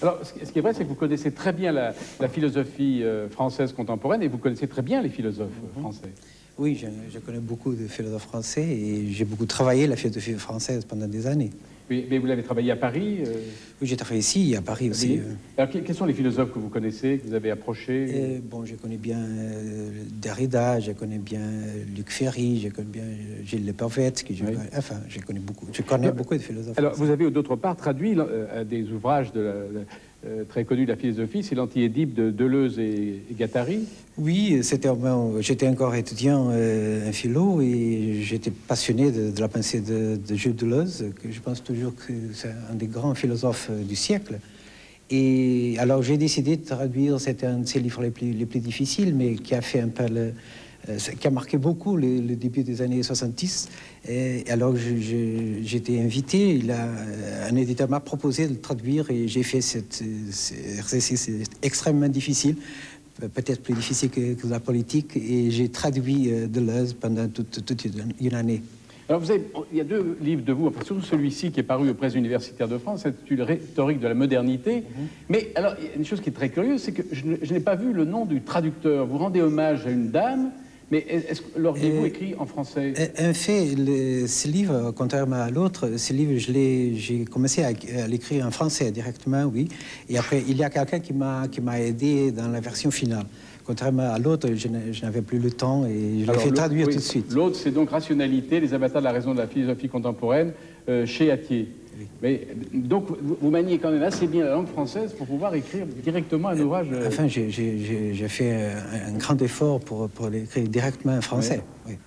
Alors, ce qui est vrai, c'est que vous connaissez très bien la philosophie française contemporaine et vous connaissez très bien les philosophes français. Oui, je connais beaucoup de philosophes français et j'ai beaucoup travaillé la philosophie française pendant des années. Oui, mais vous l'avez travaillé à Paris Oui, j'ai travaillé ici, à Paris aussi. oui. Alors, quels sont les philosophes que vous connaissez, que vous avez approchés Bon, je connais bien Derrida, je connais bien Luc Ferry, je connais bien Gilles Lepervette, enfin, je connais beaucoup de philosophes. Alors, français. vous avez d'autre part traduit un des ouvrages très connus de la philosophie, c'est l'Anti-Édipe de Deleuze et Guattari. Oui, j'étais encore étudiant en philo et j'étais passionné de la pensée de Gilles Deleuze, que je pense toujours que c'est un des grands philosophes du siècle. Et alors j'ai décidé de traduire, c'était un de ses livres les plus difficiles, mais qui a fait un peu qui a marqué beaucoup le début des années 70. Et alors j'étais invité, un éditeur m'a proposé de le traduire et j'ai fait cet exercice extrêmement difficile, peut-être plus difficile que la politique, et j'ai traduit Deleuze pendant toute une année. Alors, il y a deux livres de vous, enfin, surtout celui-ci qui est paru aux presses universitaires de France, intitulé Rhétorique de la modernité. Mais alors, il y a une chose qui est très curieuse, c'est que je n'ai pas vu le nom du traducteur. Vous rendez hommage à une dame, mais est-ce que l'auriez-vous écrit en français? En fait, ce livre, contrairement à l'autre, ce livre, j'ai commencé à l'écrire en français directement, oui. Et après, il y a quelqu'un qui m'a aidé dans la version finale. Contrairement à l'autre, je n'avais plus le temps et je l'ai fait traduire tout de suite. L'autre, c'est donc Rationalité, les avatars de la raison de la philosophie contemporaine, chez Hatier. Oui. Mais donc, vous maniez quand même assez bien la langue française pour pouvoir écrire directement un ouvrage. Enfin, j'ai fait un grand effort pour l'écrire directement en français. Oui. Oui.